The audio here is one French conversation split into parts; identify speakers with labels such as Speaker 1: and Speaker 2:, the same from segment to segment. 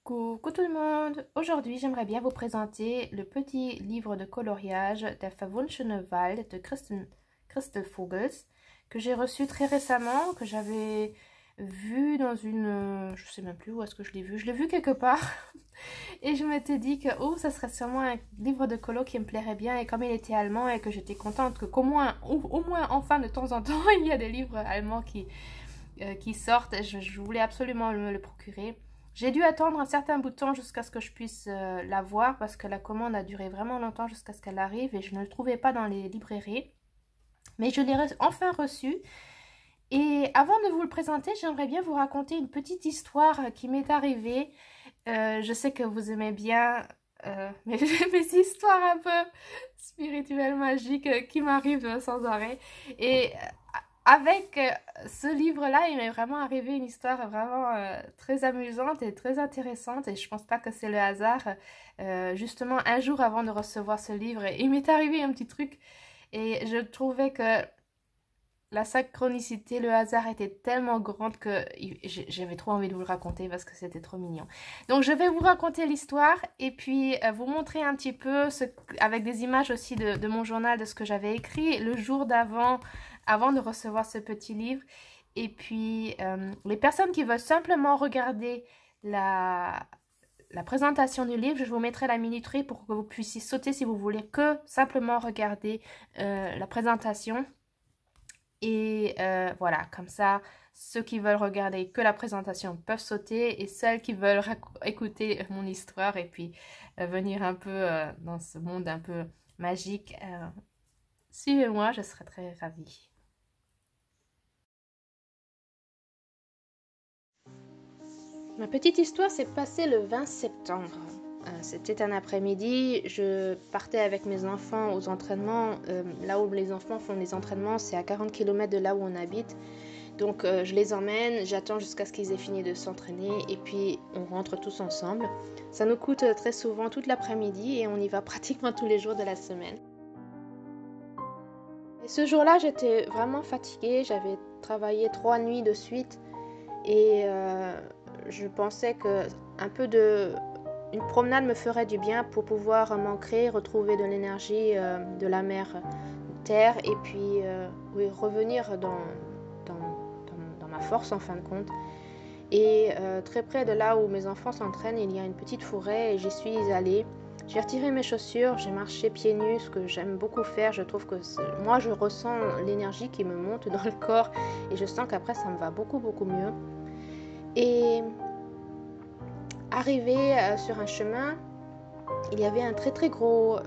Speaker 1: Coucou tout le monde! Aujourd'hui, j'aimerais bien vous présenter le petit livre de coloriage Der verwunschene Wald de Christel Vogels que j'ai reçu très récemment, que j'avais vu dans une... je sais même plus où est-ce que je l'ai vu quelque part et je m'étais dit que oh, ça serait sûrement un livre de colo qui me plairait bien, et comme il était allemand et que j'étais contente que au moins enfin de temps en temps il y a des livres allemands qui sortent, je voulais absolument me le procurer. J'ai dû attendre un certain bout de temps jusqu'à ce que je puisse l'avoir parce que la commande a duré vraiment longtemps jusqu'à ce qu'elle arrive et je ne le trouvais pas dans les librairies. Mais je l'ai enfin reçu. Et avant de vous le présenter, j'aimerais bien vous raconter une petite histoire qui m'est arrivée. Je sais que vous aimez bien mes histoires un peu spirituelles, magiques qui m'arrivent sans arrêt. Et avec ce livre-là, il m'est vraiment arrivé une histoire vraiment très amusante et très intéressante, et je pense pas que c'est le hasard. Justement, un jour avant de recevoir ce livre, il m'est arrivé un petit truc et je trouvais que la synchronicité, le hasard était tellement grande que j'avais trop envie de vous le raconter parce que c'était trop mignon. Donc je vais vous raconter l'histoire et puis vous montrer un petit peu, avec des images aussi de mon journal, de ce que j'avais écrit le jour d'avant, avant de recevoir ce petit livre. Et puis les personnes qui veulent simplement regarder la présentation du livre, je vous mettrai la minuterie pour que vous puissiez sauter si vous voulez que simplement regarder la présentation. Et voilà, comme ça, ceux qui veulent regarder que la présentation peuvent sauter, et celles qui veulent écouter mon histoire et puis venir un peu dans ce monde un peu magique, suivez-moi, je serai très ravie. Ma petite histoire s'est passée le 20 septembre. C'était un après-midi, je partais avec mes enfants aux entraînements. Là où les enfants font les entraînements, c'est à 40 km de là où on habite. Donc je les emmène, j'attends jusqu'à ce qu'ils aient fini de s'entraîner et puis on rentre tous ensemble. Ça nous coûte très souvent toute l'après-midi et on y va pratiquement tous les jours de la semaine. Et ce jour-là, j'étais vraiment fatiguée, j'avais travaillé 3 nuits de suite et je pensais que une promenade me ferait du bien pour pouvoir m'ancrer, retrouver de l'énergie de la mer terre et puis oui, revenir dans ma force en fin de compte. Et très près de là où mes enfants s'entraînent, il y a une petite forêt et j'y suis allée. J'ai retiré mes chaussures, j'ai marché pieds nus, ce que j'aime beaucoup faire. Je trouve que moi je ressens l'énergie qui me monte dans le corps et je sens qu'après ça me va beaucoup mieux. Et arrivé sur un chemin, il y avait un très gros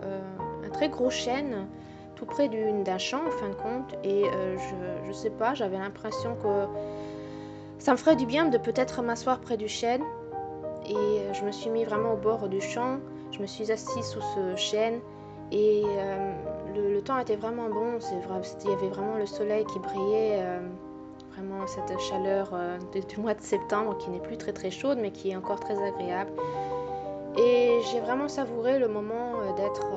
Speaker 1: chêne tout près d'un champ en fin de compte, et je sais pas, j'avais l'impression que ça me ferait du bien de peut-être m'asseoir près du chêne, et je me suis mis vraiment au bord du champ, je me suis assise sous ce chêne, et le temps était vraiment bon, il y avait vraiment le soleil qui brillait, vraiment cette chaleur du mois de septembre qui n'est plus très chaude mais qui est encore très agréable. Et j'ai vraiment savouré le moment d'être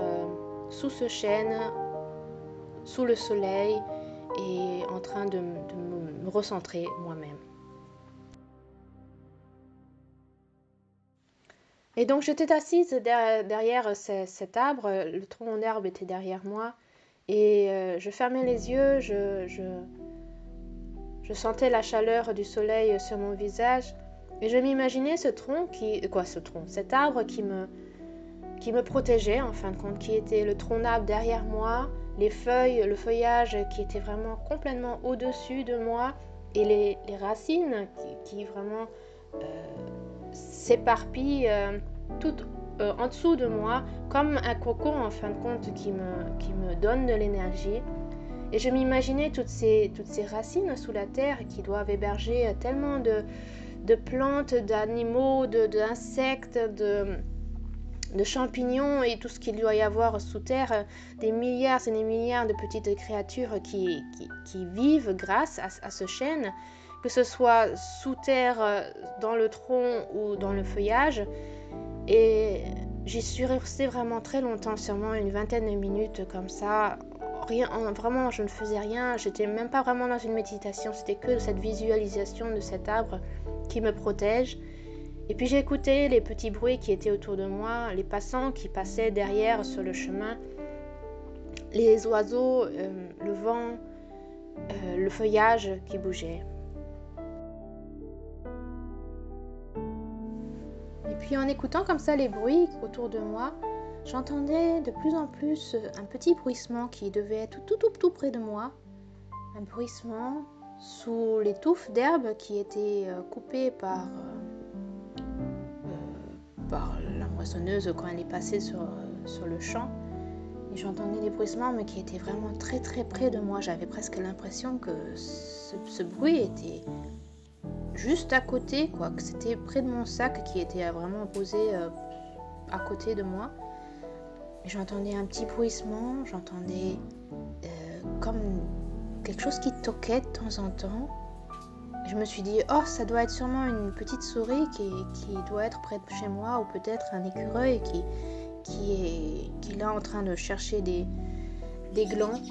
Speaker 1: sous ce chêne, sous le soleil et en train de me recentrer moi-même. Et donc j'étais assise derrière cet arbre, le tronc d'arbre était derrière moi et je fermais les yeux, je sentais la chaleur du soleil sur mon visage et je m'imaginais cet arbre qui me protégeait en fin de compte, qui était le tronc d'arbre derrière moi, les feuilles, le feuillage qui était vraiment complètement au-dessus de moi et les racines qui vraiment s'éparpillent tout en dessous de moi comme un cocon en fin de compte qui me donne de l'énergie. Et je m'imaginais toutes ces racines sous la terre qui doivent héberger tellement de plantes, d'animaux, d'insectes, de champignons et tout ce qu'il doit y avoir sous terre, des milliards et des milliards de petites créatures qui vivent grâce à ce chêne, que ce soit sous terre, dans le tronc ou dans le feuillage. Et j'y suis restée vraiment très longtemps, sûrement une vingtaine de minutes comme ça. Vraiment, je ne faisais rien, j'étais même pas vraiment dans une méditation, c'était que cette visualisation de cet arbre qui me protège. Et puis j'ai écouté les petits bruits qui étaient autour de moi, les passants qui passaient derrière sur le chemin, les oiseaux, le vent, le feuillage qui bougeait. Et puis en écoutant comme ça les bruits autour de moi, j'entendais de plus en plus un petit bruissement qui devait être tout près de moi. Un bruissement sous les touffes d'herbe qui étaient coupées par la moissonneuse quand elle est passée sur le champ. Et j'entendais des bruissements mais qui étaient vraiment très près de moi. J'avais presque l'impression que ce bruit était juste à côté, quoi, que c'était près de mon sac qui était vraiment posé à côté de moi. Et j'entendais un petit bruissement, j'entendais comme quelque chose qui toquait de temps en temps. Je me suis dit, oh, ça doit être sûrement une petite souris qui doit être près de chez moi, ou peut-être un écureuil qui est là en train de chercher des glands,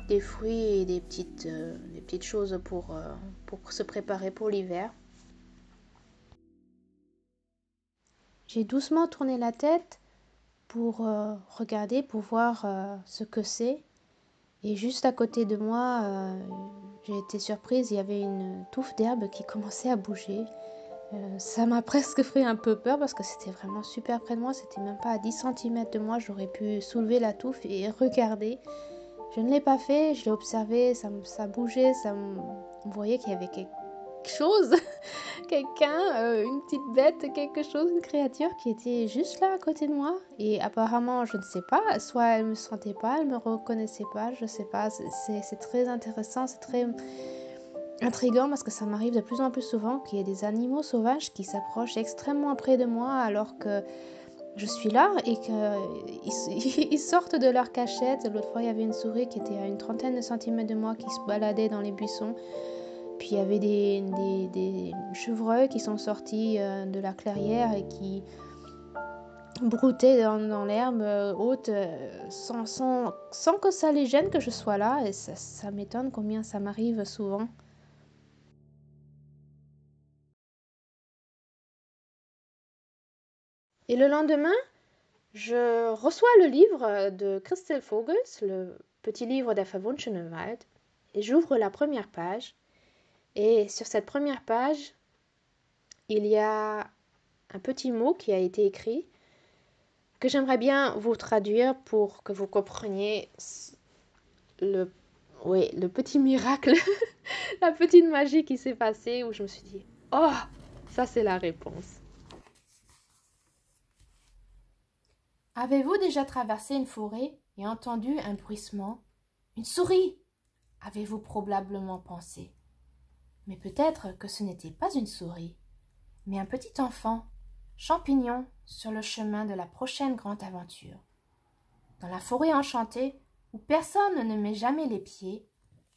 Speaker 1: des fruits et des petites choses pour se préparer pour l'hiver. J'ai doucement tourné la tête pour regarder, pour voir ce que c'est. Et juste à côté de moi, j'ai été surprise, il y avait une touffe d'herbe qui commençait à bouger. Ça m'a presque fait un peu peur parce que c'était vraiment super près de moi, c'était même pas à 10 cm de moi, j'aurais pu soulever la touffe et regarder. Je ne l'ai pas fait, je l'ai observé, ça bougeait, on voyait qu'il y avait quelque chose, quelqu'un, une petite bête, quelque chose, une créature qui était juste là à côté de moi. Et apparemment, je ne sais pas, soit elle me sentait pas, elle me reconnaissait pas, je sais pas. C'est très intéressant, c'est très intriguant parce que ça m'arrive de plus en plus souvent qu'il y ait des animaux sauvages qui s'approchent extrêmement près de moi alors que je suis là et qu'ils sortent de leur cachette. L'autre fois, il y avait une souris qui était à une trentaine de centimètres de moi qui se baladait dans les buissons. Puis il y avait des chevreuils qui sont sortis de la clairière et qui broutaient dans l'herbe haute sans que ça les gêne que je sois là. Et ça m'étonne combien ça m'arrive souvent. Et le lendemain, je reçois le livre de Christel Vogels, le petit livre der Verwunschene Wald, et j'ouvre la première page. Et sur cette première page, il y a un petit mot qui a été écrit que j'aimerais bien vous traduire pour que vous compreniez le petit miracle, la petite magie qui s'est passée où je me suis dit, oh, ça c'est la réponse. Avez-vous déjà traversé une forêt et entendu un bruissement? Une souris, avez-vous probablement pensé. Mais peut-être que ce n'était pas une souris, mais un petit enfant, champignon, sur le chemin de la prochaine grande aventure. Dans la forêt enchantée, où personne ne met jamais les pieds,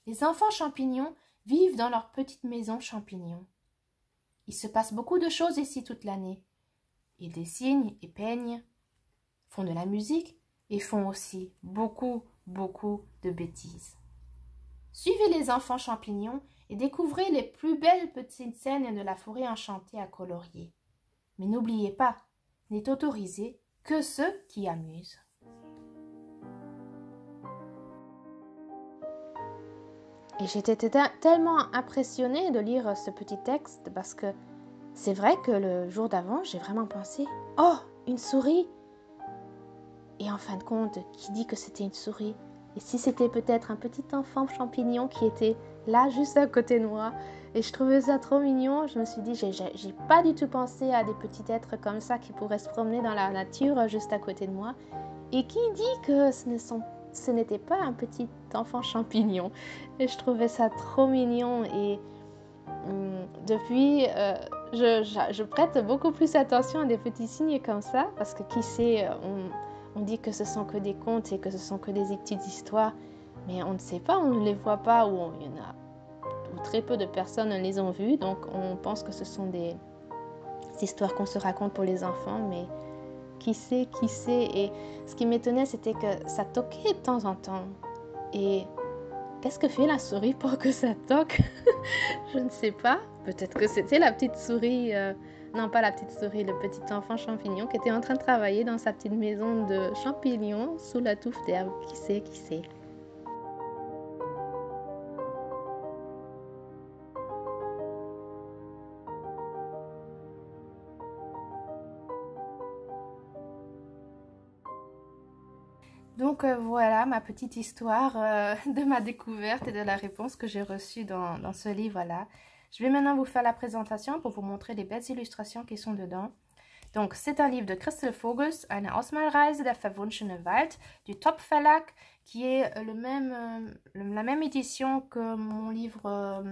Speaker 1: les enfants champignons vivent dans leur petite maison champignon. Il se passe beaucoup de choses ici toute l'année. Ils dessinent et peignent, font de la musique et font aussi beaucoup de bêtises. Suivez les enfants champignons et découvrez les plus belles petites scènes de la forêt enchantée à colorier. Mais n'oubliez pas, n'est autorisé que ceux qui amusent. Et j'étais tellement impressionnée de lire ce petit texte parce que c'est vrai que le jour d'avant, j'ai vraiment pensé « Oh, une souris !» Et en fin de compte, qui dit que c'était une souris? Et si c'était peut-être un petit enfant champignon qui était là, juste à côté de moi? Et je trouvais ça trop mignon. Je me suis dit, j'ai pas du tout pensé à des petits êtres comme ça qui pourraient se promener dans la nature juste à côté de moi. Et qui dit que ce n'était pas un petit enfant champignon? Et je trouvais ça trop mignon. Et depuis, je prête beaucoup plus attention à des petits signes comme ça. Parce que qui sait, on dit que ce sont que des contes et que ce sont que des petites histoires, mais on ne sait pas, on ne les voit pas, ou très peu de personnes les ont vues, donc on pense que ce sont des histoires qu'on se raconte pour les enfants, mais qui sait, et ce qui m'étonnait, c'était que ça toquait de temps en temps, et qu'est-ce que fait la souris pour que ça toque? Je ne sais pas, peut-être que c'était la petite souris Non, pas la petite souris, le petit enfant champignon qui était en train de travailler dans sa petite maison de champignons sous la touffe d'herbe. Qui sait, qui sait. Donc voilà ma petite histoire de ma découverte et de la réponse que j'ai reçue dans ce livre-là. Je vais maintenant vous faire la présentation pour vous montrer les belles illustrations qui sont dedans. Donc c'est un livre de Christel Vogels, Eine Ausmalreise der verwunschene Wald, du Top Verlag, qui est la même édition que mon livre,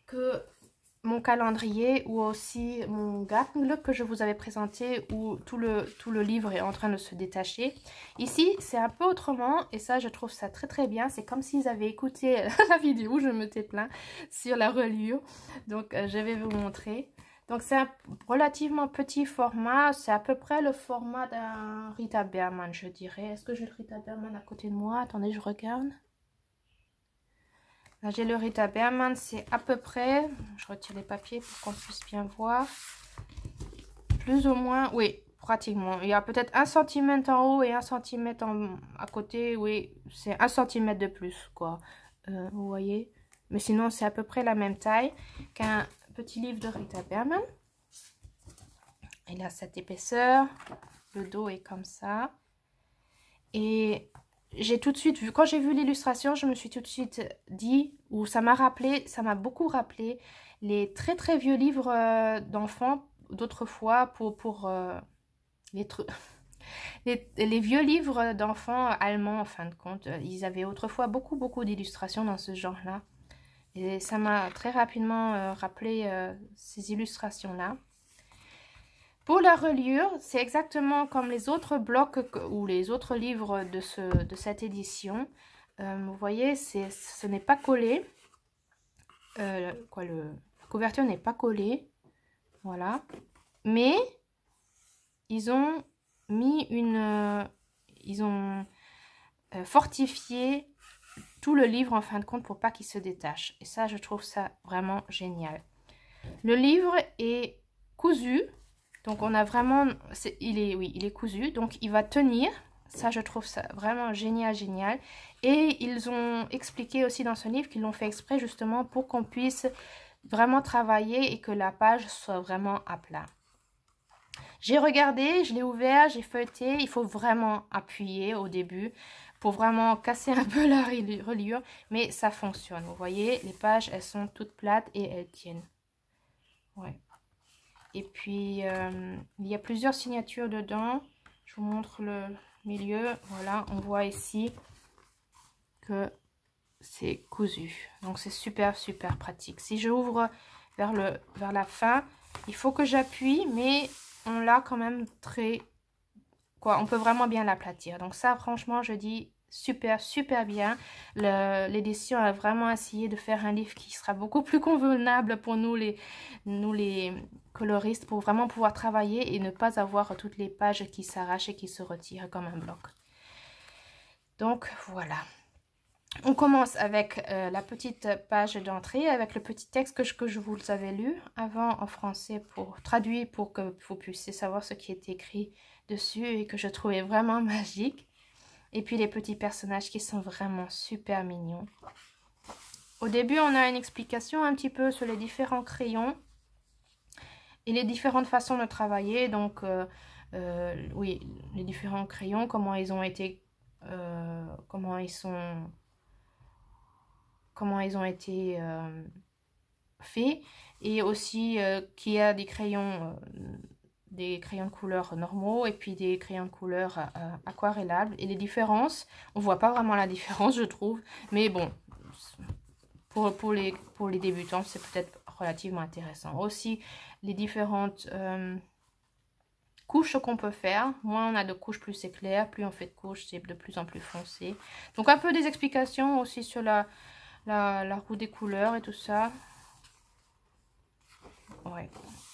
Speaker 1: que mon calendrier, ou aussi mon Gartenglück que je vous avais présenté, où tout le livre est en train de se détacher. Ici c'est un peu autrement et ça je trouve ça très très bien. C'est comme s'ils avaient écouté la vidéo où je me t'ai plaint sur la reliure. Donc je vais vous montrer. Donc c'est un relativement petit format, c'est à peu près le format d'un Rita Berman, je dirais. Est-ce que j'ai le Rita Berman à côté de moi? Attendez, je regarde. Là j'ai le Rita Berman, c'est à peu près, je retire les papiers pour qu'on puisse bien voir, plus ou moins, oui, pratiquement. Il y a peut-être 1 cm en haut et 1 cm à côté, oui, c'est 1 cm de plus, quoi. Vous voyez? Mais sinon c'est à peu près la même taille qu'un petit livre de Rita Berman. Il a cette épaisseur, le dos est comme ça. Et j'ai tout de suite vu, quand j'ai vu l'illustration, je me suis tout de suite dit, ou ça m'a beaucoup rappelé les très très vieux livres d'enfants d'autrefois pour les vieux livres d'enfants allemands en fin de compte. Ils avaient autrefois beaucoup d'illustrations dans ce genre-là. Et ça m'a très rapidement rappelé ces illustrations-là. Pour la reliure, c'est exactement comme les autres blocs ou les autres livres de cette édition. Vous voyez, ce n'est pas collé. La couverture n'est pas collée. Voilà. Mais ils ont mis ils ont fortifié tout le livre en fin de compte pour pas qu'il se détache. Et ça, je trouve ça vraiment génial. Le livre est cousu. Donc on a vraiment, il est cousu, donc il va tenir. Ça, je trouve ça vraiment génial. Et ils ont expliqué aussi dans ce livre qu'ils l'ont fait exprès justement pour qu'on puisse vraiment travailler et que la page soit vraiment à plat. J'ai regardé, je l'ai ouvert, j'ai feuilleté. Il faut vraiment appuyer au début pour vraiment casser un peu la reliure. Mais ça fonctionne, vous voyez, les pages, elles sont toutes plates et elles tiennent. Ouais. Et puis, il y a plusieurs signatures dedans. Je vous montre le milieu. Voilà, on voit ici que c'est cousu. Donc, c'est super pratique. Si je ouvre vers la fin, il faut que j'appuie, mais on l'a quand même on peut vraiment bien l'aplatir. Donc ça, franchement, je dis super bien. L'édition a vraiment essayé de faire un livre qui sera beaucoup plus convenable pour nous les coloristes, pour vraiment pouvoir travailler et ne pas avoir toutes les pages qui s'arrachent et qui se retirent comme un bloc. Donc voilà. On commence avec la petite page d'entrée, avec le petit texte que je vous avais lu avant en français, traduit pour que vous puissiez savoir ce qui est écrit dessus et que je trouvais vraiment magique. Et puis les petits personnages qui sont vraiment super mignons. Au début, on a une explication un petit peu sur les différents crayons et les différentes façons de travailler. Donc, oui, les différents crayons, comment ils ont été, comment ils ont été faits. Et aussi qu'il y a des crayons de couleur normaux et puis des crayons de couleur aquarellables. Et les différences, on voit pas vraiment la différence, je trouve. Mais bon, pour les débutants, c'est peut-être relativement intéressant. Aussi, les différentes couches qu'on peut faire. Moins on a de couches, plus c'est clair. Plus on fait de couches, c'est de plus en plus foncé. Donc un peu des explications aussi sur la roue des couleurs et tout ça. Ouais.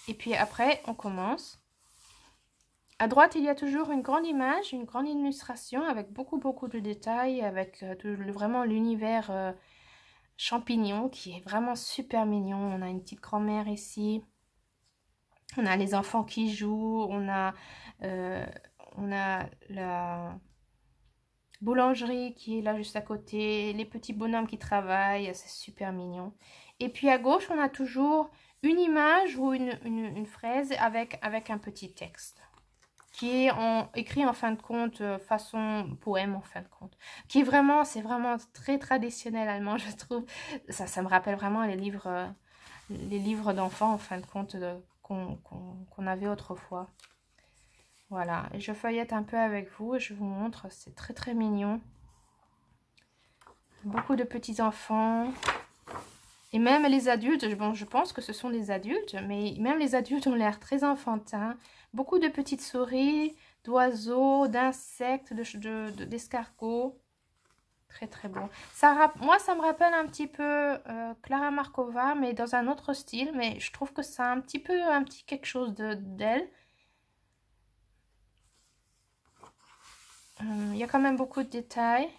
Speaker 1: Et puis après, on commence. À droite, il y a toujours une grande image, une grande illustration avec beaucoup de détails, avec vraiment l'univers champignon qui est vraiment super mignon. On a une petite grand-mère ici On a les enfants qui jouent, euh, on a la boulangerie qui est là juste à côté, les petits bonhommes qui travaillent, c'est super mignon. Et puis à gauche, on a toujours une image ou une fraise avec un petit texte qui est écrit en fin de compte, façon poème en fin de compte. Qui est vraiment, c'est vraiment très traditionnel allemand, je trouve. Ça me rappelle vraiment les livres d'enfants en fin de compte qu'on avait autrefois. Voilà, et je feuillette un peu avec vous et je vous montre, c'est très très mignon. Beaucoup de petits enfants. Et même les adultes, bon, je pense que ce sont des adultes, mais même les adultes ont l'air très enfantins. Beaucoup de petites souris, d'oiseaux, d'insectes, d'escargots. Très très beau. Moi, ça me rappelle un petit peu Clara Markova, mais dans un autre style. Mais je trouve que ça a un petit quelque chose d'elle. Il y a quand même beaucoup de détails.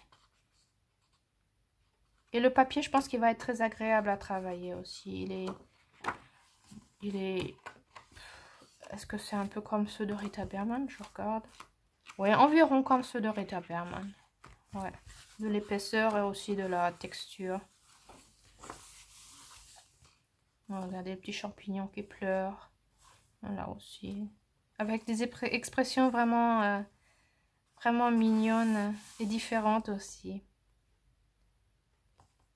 Speaker 1: Et le papier, je pense qu'il va être très agréable à travailler aussi. Est-ce que c'est un peu comme ceux de Rita Berman? Je regarde. Oui, environ comme ceux de Rita Berman. Ouais. De l'épaisseur et aussi de la texture. Regardez les petits champignons qui pleurent. Là aussi. Avec des expressions vraiment, vraiment mignonnes et différentes aussi.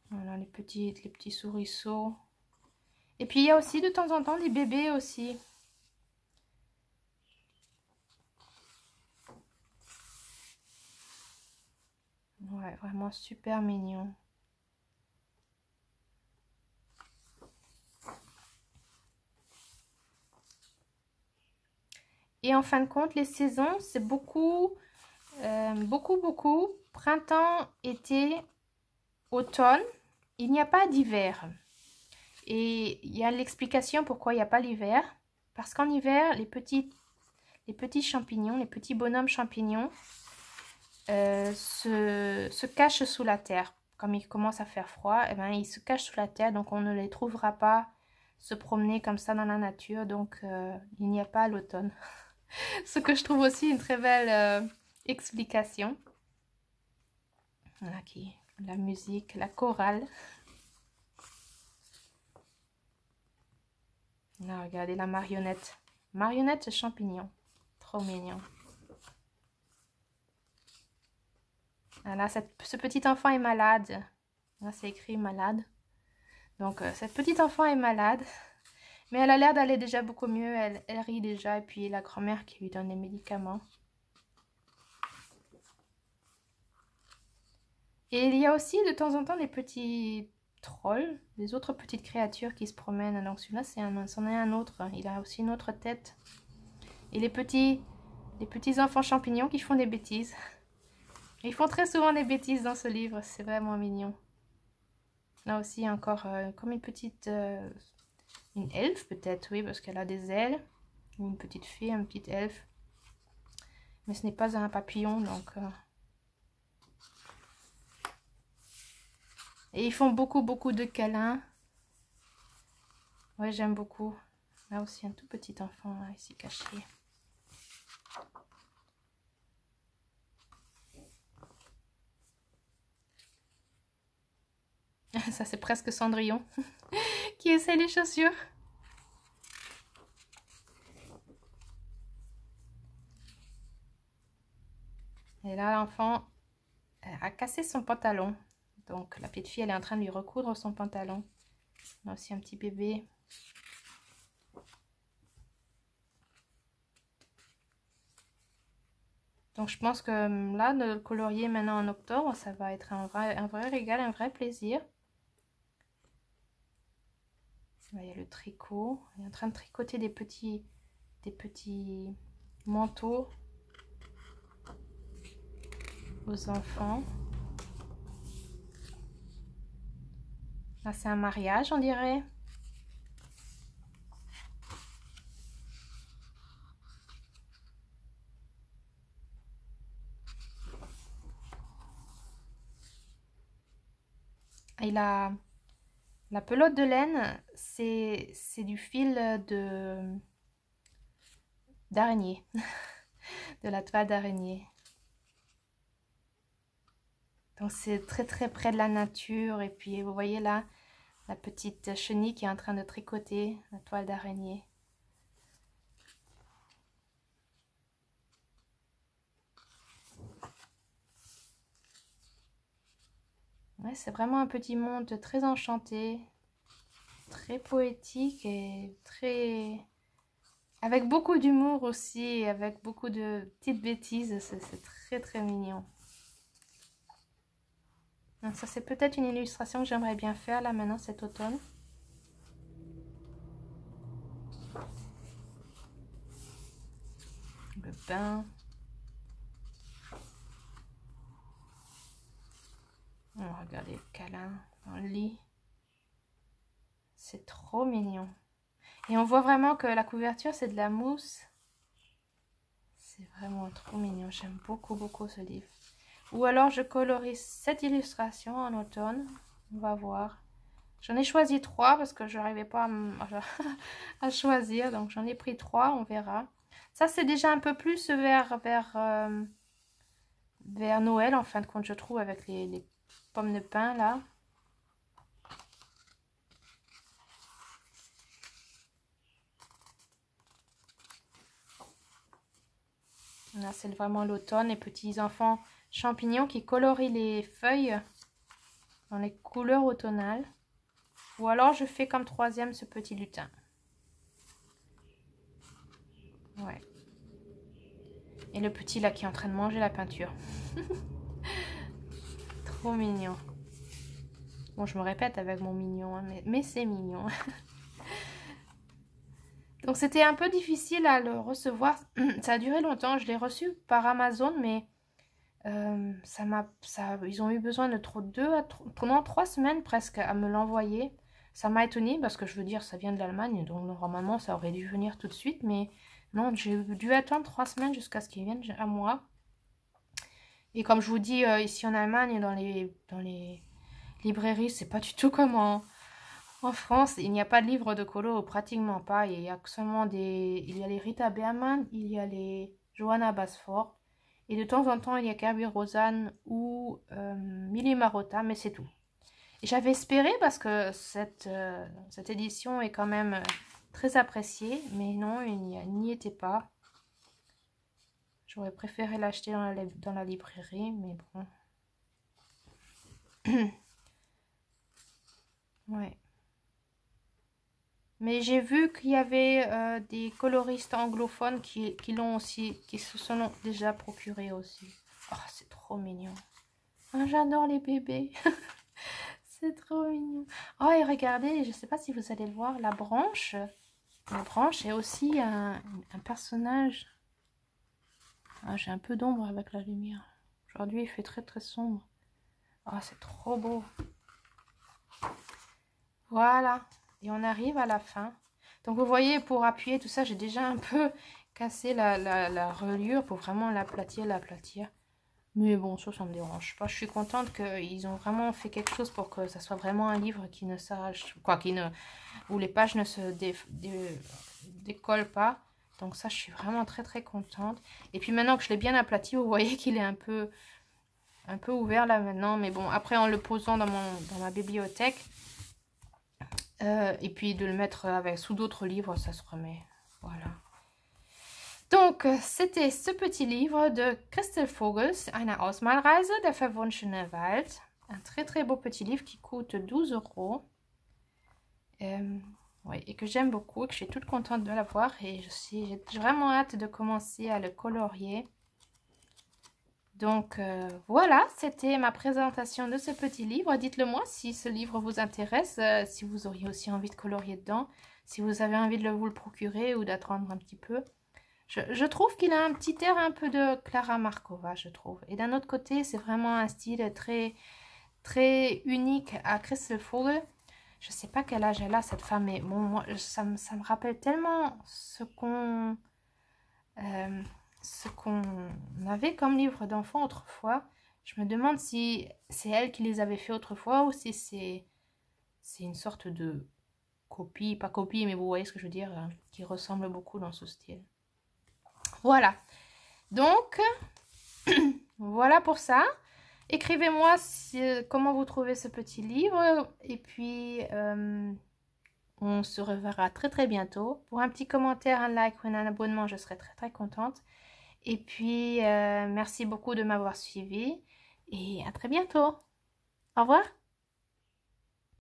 Speaker 1: Voilà, les petits souriceaux. Et puis, il y a aussi de temps en temps des bébés aussi. Ouais, vraiment super mignon. Et en fin de compte, les saisons, c'est beaucoup, beaucoup. Printemps, été, automne. Il n'y a pas d'hiver. Et il y a l'explication pourquoi il n'y a pas l'hiver. Parce qu'en hiver, les petits champignons, les petits bonhommes champignons se cachent sous la terre. Comme il commence à faire froid, eh ben, ils se cachent sous la terre, donc on ne les trouvera pas se promener comme ça dans la nature. Donc il n'y a pas l'automne. Ce que je trouve aussi une très belle explication. Voilà, la musique, la chorale. Là, regardez la marionnette. Marionnette champignon. Trop mignon. Voilà, ce petit enfant est malade. Là, c'est écrit malade. Donc, cette petite enfant est malade. Mais elle a l'air d'aller déjà beaucoup mieux. Elle rit déjà. Et puis, la grand-mère qui lui donne des médicaments. Et il y a aussi de temps en temps des petits trolls. Des autres petites créatures qui se promènent. Donc, celui-là, c'en est un autre. Il a aussi une autre tête. Et les petits enfants champignons qui font des bêtises. Ils font très souvent des bêtises dans ce livre. C'est vraiment mignon. Là aussi, encore comme une petite... une elfe peut-être, oui, parce qu'elle a des ailes. Ou une petite fée, un petit elfe. Mais ce n'est pas un papillon, donc... Et ils font beaucoup de câlins. Ouais, j'aime beaucoup. Là aussi, un tout petit enfant, là, ici, caché. Ça, c'est presque Cendrillon qui essaie les chaussures. Et là, l'enfant a cassé son pantalon. Donc, la petite fille, elle est en train de lui recoudre son pantalon. Là aussi, un petit bébé. Donc, je pense que là, de le colorier maintenant en octobre, ça va être un vrai régal, un vrai plaisir. Là, il y a le tricot. Il est en train de tricoter des petits manteaux aux enfants. Là, c'est un mariage, on dirait. Et la pelote de laine, c'est du fil d'araignée, de la toile d'araignée. Donc c'est très très près de la nature. Et puis vous voyez là, la petite chenille qui est en train de tricoter la toile d'araignée. Ouais, c'est vraiment un petit monde très enchanté, très poétique et très... avec beaucoup d'humour aussi, avec beaucoup de petites bêtises. C'est très très mignon. Donc ça c'est peut-être une illustration que j'aimerais bien faire là maintenant cet automne. Le bain. Oh, regardez le câlin dans le lit. C'est trop mignon. Et on voit vraiment que la couverture c'est de la mousse. C'est vraiment trop mignon. J'aime beaucoup beaucoup ce livre. Ou alors je colorise cette illustration en automne. On va voir. J'en ai choisi 3 parce que je n'arrivais pas à choisir. Donc j'en ai pris 3, on verra. Ça c'est déjà un peu plus vers Noël en fin de compte, je trouve, avec les pommes de pin là. Là c'est vraiment l'automne, les petits enfants champignons qui colorient les feuilles dans les couleurs automnales. Ou alors je fais comme troisième ce petit lutin. Ouais. Et le petit là qui est en train de manger la peinture. Trop mignon. Bon, je me répète avec mon mignon, hein, mais c'est mignon. Donc c'était un peu difficile à le recevoir. Ça a duré longtemps. Je l'ai reçu par Amazon, mais ils ont eu besoin de pendant 3 semaines presque à me l'envoyer. Ça m'a étonnée parce que je veux dire, ça vient de l'Allemagne, donc normalement ça aurait dû venir tout de suite, mais non, j'ai dû attendre 3 semaines jusqu'à ce qu'il vienne à moi. Et comme je vous dis, ici en Allemagne, dans les librairies, c'est pas du tout comme en France. Il n'y a pas de livre de colo, pratiquement pas. Il y a seulement il y a les Rita Berman, il y a les Johanna Basford. Et de temps en temps, il y a Kerby Rosanne ou Milly Marotta, mais c'est tout. Et j'avais espéré parce que cette édition est quand même très appréciée, mais non, il n'y était pas. J'aurais préféré l'acheter dans la librairie, mais bon. Ouais. Mais j'ai vu qu'il y avait des coloristes anglophones qui se sont déjà procurés aussi. Oh, c'est trop mignon. Oh, j'adore les bébés. C'est trop mignon. Oh, et regardez, je ne sais pas si vous allez le voir, la branche. La branche est aussi un personnage. Ah, j'ai un peu d'ombre avec la lumière. Aujourd'hui, il fait très très sombre. Oh, c'est trop beau. Voilà. Et on arrive à la fin. Donc vous voyez, pour appuyer tout ça, j'ai déjà un peu cassé la reliure pour vraiment l'aplatir. Mais bon, ça me dérange pas. Je suis contente qu'ils ont vraiment fait quelque chose pour que ça soit vraiment un livre qui ne s'arrache, où les pages ne se décollent pas. Donc ça, je suis vraiment très très contente. Et puis maintenant que je l'ai bien aplati, vous voyez qu'il est un peu ouvert là maintenant. Mais bon, après en le posant dans ma bibliothèque, et puis de le mettre sous d'autres livres, ça se remet. Voilà. Donc, c'était ce petit livre de Christel Vogels, Eine Ausmalreise, der verwunschene Wald. Un très très beau petit livre qui coûte 12 €. Ouais, et que j'aime beaucoup, et que je suis toute contente de l'avoir. Et j'ai vraiment hâte de commencer à le colorier. Donc voilà, c'était ma présentation de ce petit livre. Dites-le moi si ce livre vous intéresse, si vous auriez aussi envie de colorier dedans, si vous avez envie de vous le procurer ou d'attendre un petit peu. Je trouve qu'il a un petit air un peu de Klara Markova, je trouve. Et d'un autre côté, c'est vraiment un style très, très unique à Christel Vogel. Je ne sais pas quel âge elle a, cette femme, mais bon, moi, ça me rappelle tellement ce qu'on avait comme livre d'enfant autrefois. Je me demande si c'est elle qui les avait fait autrefois ou si c'est une sorte de copie, pas copie, mais vous voyez ce que je veux dire, qui ressemble beaucoup dans ce style. Voilà. Donc, voilà pour ça. Écrivez-moi comment vous trouvez ce petit livre. Et puis, on se reverra très très bientôt. Pour un petit commentaire, un like ou un abonnement, je serai très très contente. Et puis, merci beaucoup de m'avoir suivi. Et à très bientôt. Au revoir.